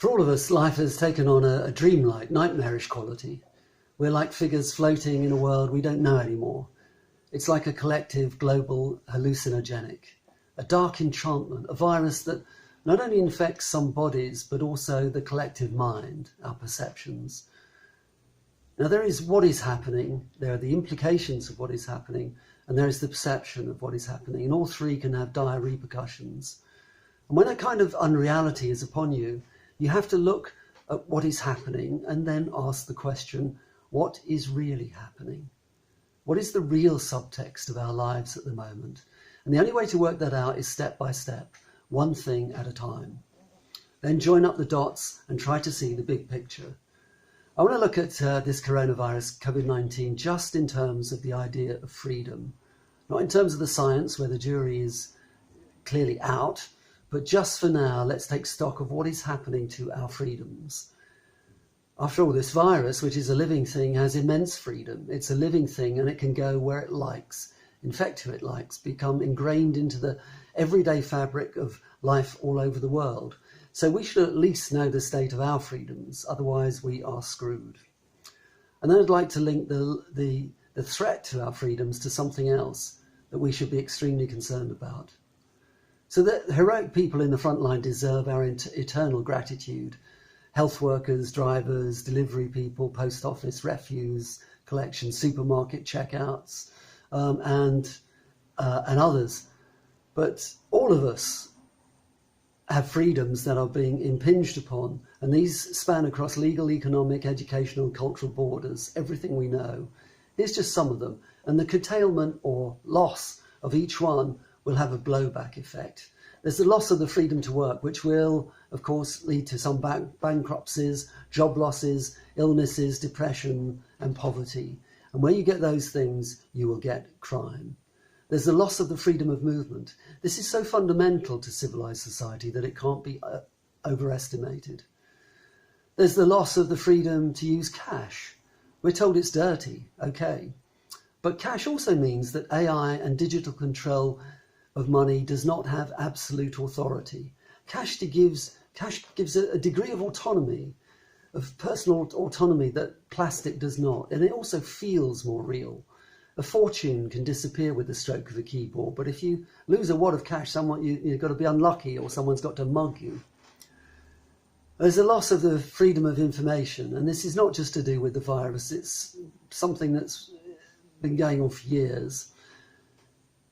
For all of us, life has taken on a dreamlike, nightmarish quality. We're like figures floating in a world we don't know anymore. It's like a collective global hallucinogenic, a dark enchantment, a virus that not only infects some bodies, but also the collective mind, our perceptions. Now there is what is happening, there are the implications of what is happening, and there is the perception of what is happening, and all three can have dire repercussions. And when a kind of unreality is upon you, you have to look at what is happening and then ask the question, what is really happening? What is the real subtext of our lives at the moment? And the only way to work that out is step by step, one thing at a time. Then join up the dots and try to see the big picture. I want to look at this coronavirus, COVID-19, just in terms of the idea of freedom. Not in terms of the science, where the jury is clearly out, but just for now, let's take stock of what is happening to our freedoms. After all, this virus, which is a living thing, has immense freedom. It's a living thing and it can go where it likes, infect who it likes, become ingrained into the everyday fabric of life all over the world. So we should at least know the state of our freedoms, otherwise we are screwed. And then I'd like to link the threat to our freedoms to something else that we should be extremely concerned about. So the heroic people in the front line deserve our eternal gratitude. Health workers, drivers, delivery people, post office, refuse collection, supermarket checkouts, and others. But all of us have freedoms that are being impinged upon, and these span across legal, economic, educational, and cultural borders, everything we know. Here's just some of them, and the curtailment or loss of each one will have a blowback effect. There's the loss of the freedom to work, which will, of course, lead to some bankruptcies, job losses, illnesses, depression, and poverty. And where you get those things, you will get crime. There's the loss of the freedom of movement. This is so fundamental to civilized society that it can't be overestimated. There's the loss of the freedom to use cash. We're told it's dirty, okay. But cash also means that AI and digital control of money does not have absolute authority. Cash gives a degree of autonomy, of personal autonomy that plastic does not, and it also feels more real. A fortune can disappear with the stroke of a keyboard, but if you lose a wad of cash, you've got to be unlucky or someone's got to mug you. There's a loss of the freedom of information, and this is not just to do with the virus, it's something that's been going on for years.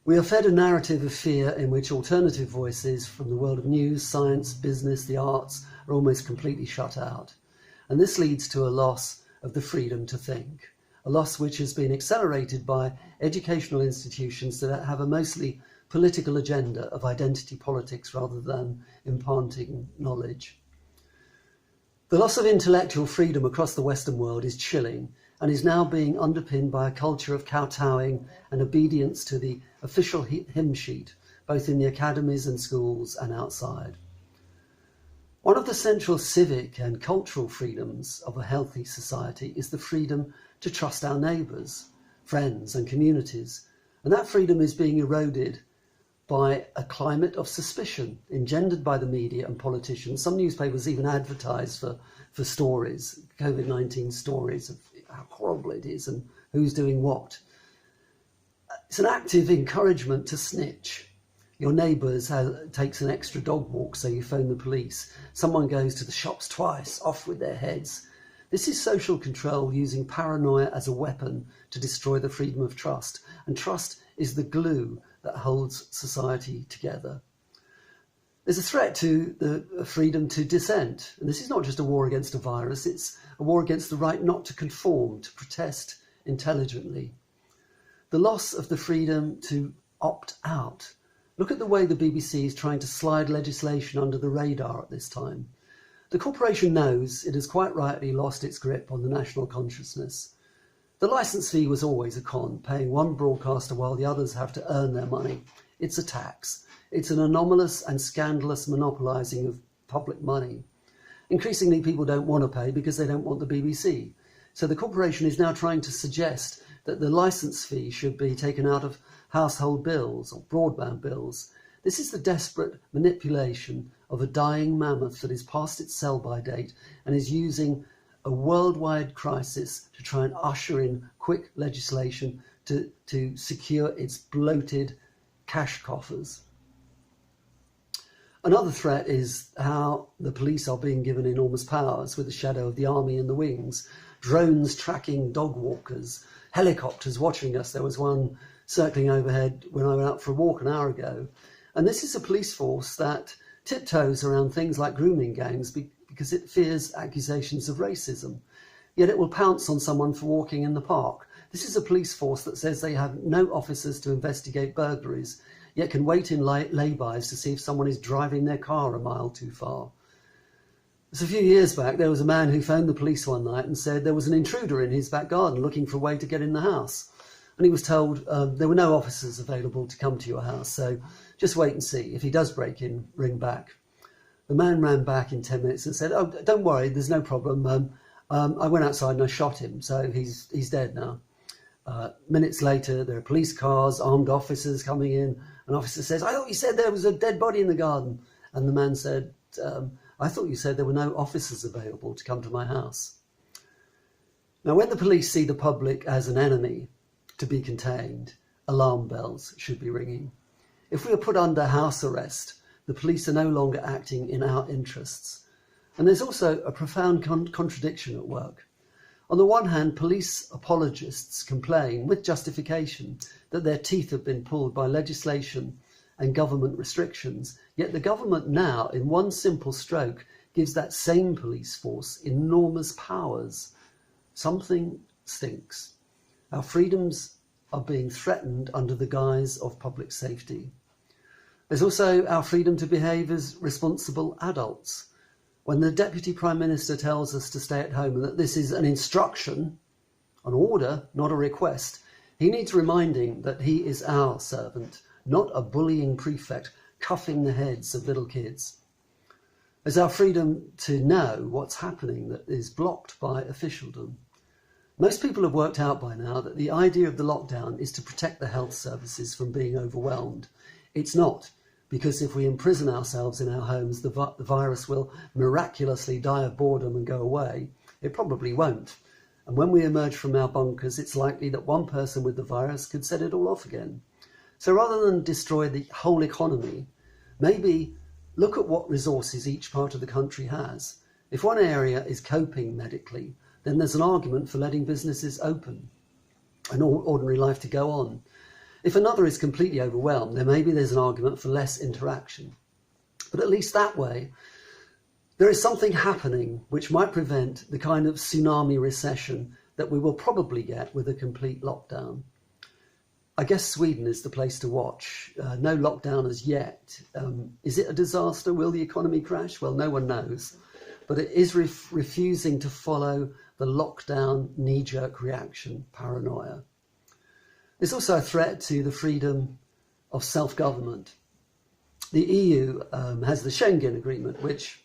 We are fed a narrative of fear in which alternative voices from the world of news, science, business, the arts are almost completely shut out. And this leads to a loss of the freedom to think, a loss which has been accelerated by educational institutions that have a mostly political agenda of identity politics rather than imparting knowledge. The loss of intellectual freedom across the Western world is chilling and is now being underpinned by a culture of kowtowing and obedience to the official hymn sheet, both in the academies and schools and outside. One of the central civic and cultural freedoms of a healthy society is the freedom to trust our neighbours, friends and communities, and that freedom is being eroded by a climate of suspicion engendered by the media and politicians. Some newspapers even advertise for stories, COVID-19 stories of how horrible it is and who's doing what. It's an active encouragement to snitch. Your neighbour takes an extra dog walk, so you phone the police. Someone goes to the shops twice, off with their heads. This is social control using paranoia as a weapon to destroy the freedom of trust. And trust is the glue that holds society together. There's a threat to the freedom to dissent. And this is not just a war against a virus, it's a war against the right not to conform, to protest intelligently. The loss of the freedom to opt out. Look at the way the BBC is trying to slide legislation under the radar at this time. The corporation knows it has quite rightly lost its grip on the national consciousness. The licence fee was always a con, paying one broadcaster while the others have to earn their money. It's a tax. It's an anomalous and scandalous monopolising of public money. Increasingly, people don't want to pay because they don't want the BBC. So the corporation is now trying to suggest that the licence fee should be taken out of household bills or broadband bills. This is the desperate manipulation of a dying mammoth that is past its sell-by date and is using a worldwide crisis to try and usher in quick legislation to secure its bloated cash coffers. Another threat is how the police are being given enormous powers with the shadow of the army in the wings, drones tracking dog walkers, helicopters watching us. There was one circling overhead when I went out for a walk an hour ago. And this is a police force that tiptoes around things like grooming gangs because it fears accusations of racism. Yet it will pounce on someone for walking in the park. This is a police force that says they have no officers to investigate burglaries, yet can wait in laybys to see if someone is driving their car a mile too far. So a few years back, there was a man who phoned the police one night and said there was an intruder in his back garden looking for a way to get in the house. And he was told there were no officers available to come to your house, so just wait and see. If he does break in, ring back. The man ran back in 10 minutes and said, "Oh, don't worry, there's no problem. I went outside and I shot him, so he's dead now." Minutes later, there are police cars, armed officers coming in. An officer says, "I thought you said there was a dead body in the garden." And the man said, "I thought you said there were no officers available to come to my house." Now, when the police see the public as an enemy to be contained, alarm bells should be ringing. If we are put under house arrest, the police are no longer acting in our interests. And there's also a profound contradiction at work. On the one hand, police apologists complain, with justification, that their teeth have been pulled by legislation and government restrictions, yet the government now, in one simple stroke, gives that same police force enormous powers. Something stinks. Our freedoms are being threatened under the guise of public safety. There's also our freedom to behave as responsible adults. When the Deputy Prime Minister tells us to stay at home and that this is an instruction, an order, not a request, he needs reminding that he is our servant, not a bullying prefect cuffing the heads of little kids. There's our freedom to know what's happening that is blocked by officialdom. Most people have worked out by now that the idea of the lockdown is to protect the health services from being overwhelmed. It's not, because if we imprison ourselves in our homes, the virus will miraculously die of boredom and go away. It probably won't. And when we emerge from our bunkers, it's likely that one person with the virus could set it all off again. So rather than destroy the whole economy, maybe look at what resources each part of the country has. If one area is coping medically, then there's an argument for letting businesses open and ordinary life to go on. If another is completely overwhelmed, then maybe there's an argument for less interaction. But at least that way, there is something happening which might prevent the kind of tsunami recession that we will probably get with a complete lockdown. I guess Sweden is the place to watch. No lockdown as yet. Is it a disaster? Will the economy crash? Well, no one knows. But it is refusing to follow the lockdown knee-jerk reaction, paranoia. There's also a threat to the freedom of self-government. The EU has the Schengen Agreement, which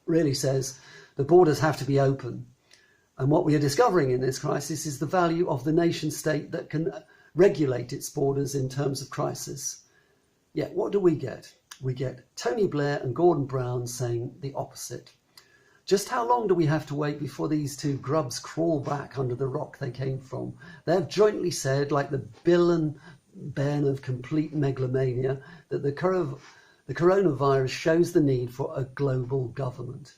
really says the borders have to be open. And what we are discovering in this crisis is the value of the nation state that can regulate its borders in terms of crisis. Yet what do we get? We get Tony Blair and Gordon Brown saying the opposite. Just how long do we have to wait before these two grubs crawl back under the rock they came from? They have jointly said, like the Bill and Ben of complete megalomania, that the coronavirus shows the need for a global government.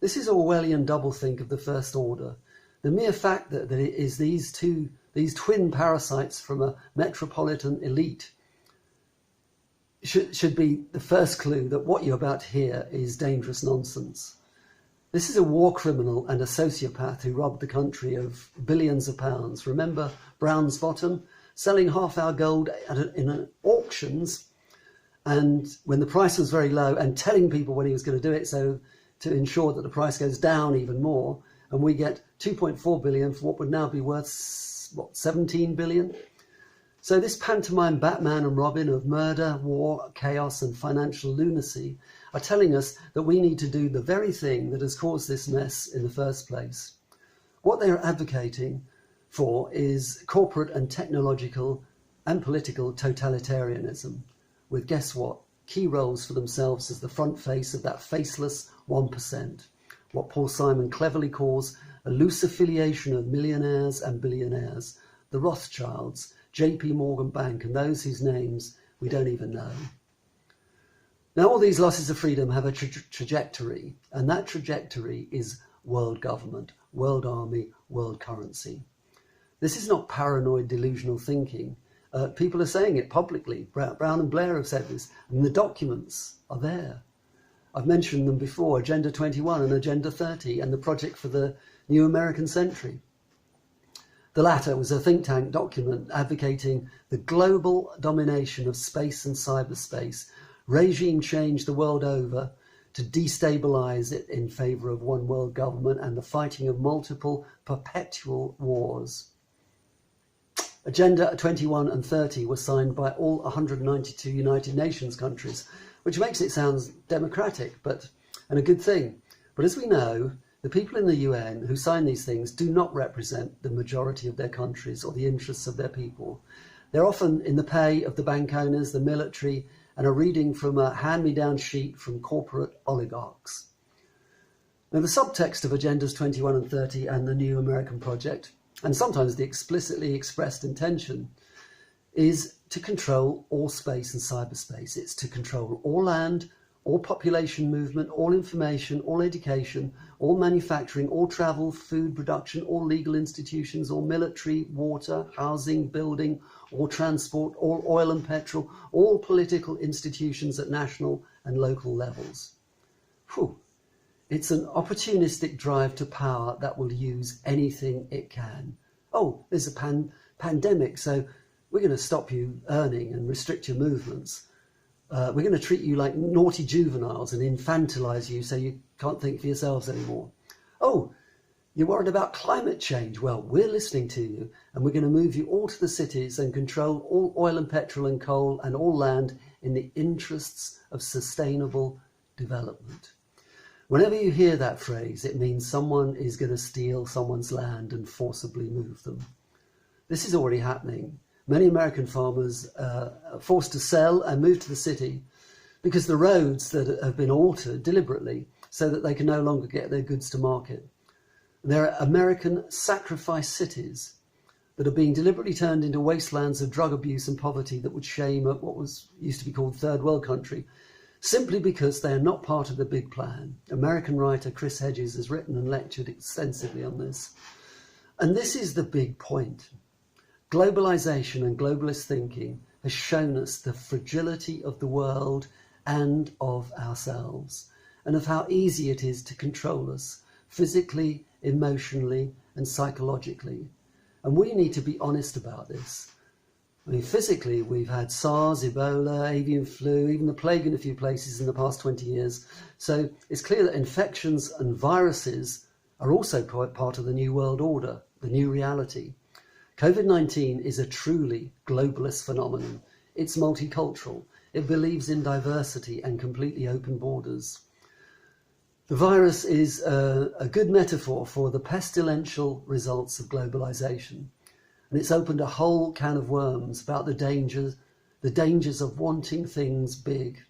This is Orwellian doublethink of the First Order. The mere fact that it is these twin parasites from a metropolitan elite should be the first clue that what you're about to hear is dangerous nonsense. This is a war criminal and a sociopath who robbed the country of billions of pounds. Remember Brown's Bottom? Selling half our gold in auctions, and when the price was very low, and telling people when he was going to do it so to ensure that the price goes down even more, and we get 2.4 billion for what would now be worth, 17 billion? So this pantomime Batman and Robin of murder, war, chaos and financial lunacy are telling us that we need to do the very thing that has caused this mess in the first place. What they are advocating for is corporate and technological and political totalitarianism. with, guess what, key roles for themselves as the front face of that faceless 1%, what Paul Simon cleverly calls a loose affiliation of millionaires and billionaires, the Rothschilds, JP Morgan Bank, and those whose names we don't even know. Now, all these losses of freedom have a trajectory, and that trajectory is world government, world army, world currency. This is not paranoid, delusional thinking. People are saying it publicly. Brown and Blair have said this, and the documents are there. I've mentioned them before, Agenda 21 and Agenda 30, and the Project for the New American Century. The latter was a think tank document advocating the global domination of space and cyberspace, regime change the world over to destabilize it in favor of one world government and the fighting of multiple perpetual wars. Agenda 21 and 30 were signed by all 192 United Nations countries, which makes it sound democratic and a good thing. But as we know, the people in the UN who sign these things do not represent the majority of their countries or the interests of their people. They're often in the pay of the bank owners, the military, and are reading from a hand-me-down sheet from corporate oligarchs. Now, the subtext of Agendas 21 and 30 and the New American Project, and sometimes the explicitly expressed intention, is to control all space and cyberspace. It's to control all land, all population movement, all information, all education, all manufacturing, all travel, food production, all legal institutions, all military, water, housing, building, all transport, all oil and petrol, all political institutions at national and local levels. Whew. It's an opportunistic drive to power that will use anything it can. Oh, there's a pandemic, so we're going to stop you earning and restrict your movements. We're going to treat you like naughty juveniles and infantilize you so you can't think for yourselves anymore. Oh, you're worried about climate change. Well, we're listening to you, and we're going to move you all to the cities and control all oil and petrol and coal and all land in the interests of sustainable development. Whenever you hear that phrase, it means someone is going to steal someone's land and forcibly move them. This is already happening. Many American farmers are forced to sell and move to the city because the roads that have been altered deliberately so that they can no longer get their goods to market. There are American sacrifice cities that are being deliberately turned into wastelands of drug abuse and poverty that would shame at what used to be called third world country, simply because they are not part of the big plan. American writer Chris Hedges has written and lectured extensively on this. And this is the big point. Globalization and globalist thinking has shown us the fragility of the world and of ourselves, and of how easy it is to control us physically, emotionally, and psychologically. And we need to be honest about this. I mean, physically, we've had SARS, Ebola, avian flu, even the plague in a few places in the past 20 years. So it's clear that infections and viruses are also part of the new world order, the new reality. COVID-19 is a truly globalist phenomenon. It's multicultural. It believes in diversity and completely open borders. The virus is a good metaphor for the pestilential results of globalization. And it's opened a whole can of worms about the dangers of wanting things big,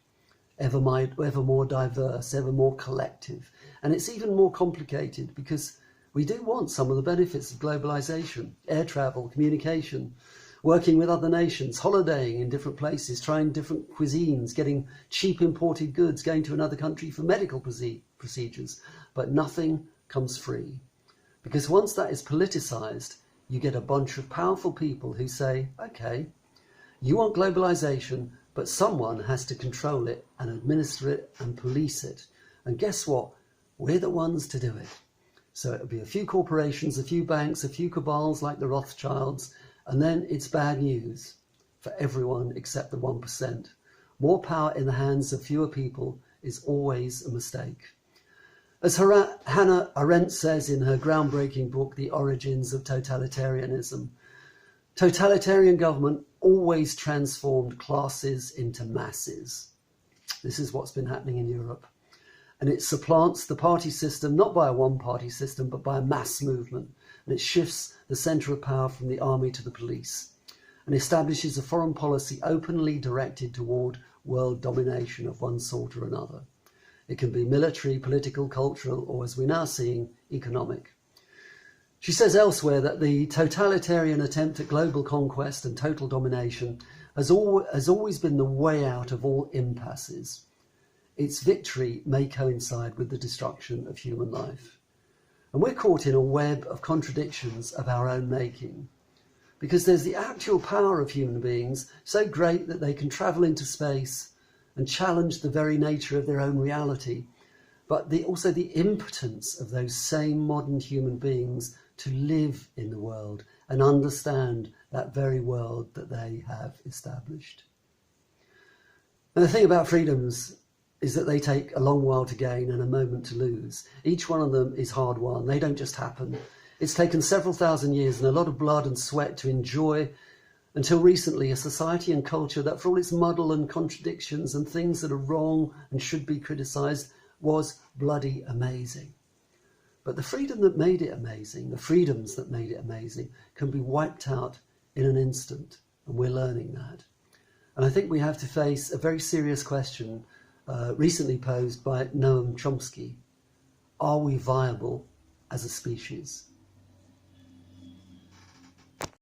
ever more diverse, ever more collective. And it's even more complicated because we do want some of the benefits of globalization: air travel, communication, working with other nations, holidaying in different places, trying different cuisines, getting cheap imported goods, going to another country for medical procedures. But nothing comes free. Because once that is politicized, you get a bunch of powerful people who say, okay, you want globalization, but someone has to control it and administer it and police it. And guess what? We're the ones to do it. So it'll be a few corporations, a few banks, a few cabals like the Rothschilds, and then it's bad news for everyone except the 1%. More power in the hands of fewer people is always a mistake. As Hannah Arendt says in her groundbreaking book, The Origins of Totalitarianism, totalitarian government always transformed classes into masses. This is what's been happening in Europe. And it supplants the party system, not by a one-party system, but by a mass movement. And it shifts the centre of power from the army to the police. and establishes a foreign policy openly directed toward world domination of one sort or another. It can be military, political, cultural, or as we're now seeing, economic. She says elsewhere that the totalitarian attempt at global conquest and total domination has always been the way out of all impasses. Its victory may coincide with the destruction of human life. And we're caught in a web of contradictions of our own making, because there's the actual power of human beings so great that they can travel into space and challenge the very nature of their own reality, but also the impotence of those same modern human beings to live in the world and understand that very world that they have established. And the thing about freedoms is that they take a long while to gain and a moment to lose. Each one of them is hard won. They don't just happen. It's taken several thousand years and a lot of blood and sweat to enjoy, until recently, a society and culture that, for all its muddle and contradictions and things that are wrong and should be criticised, was bloody amazing. But the freedom that made it amazing, the freedoms that made it amazing, can be wiped out in an instant, and we're learning that. And I think we have to face a very serious question recently posed by Noam Chomsky. Are we viable as a species?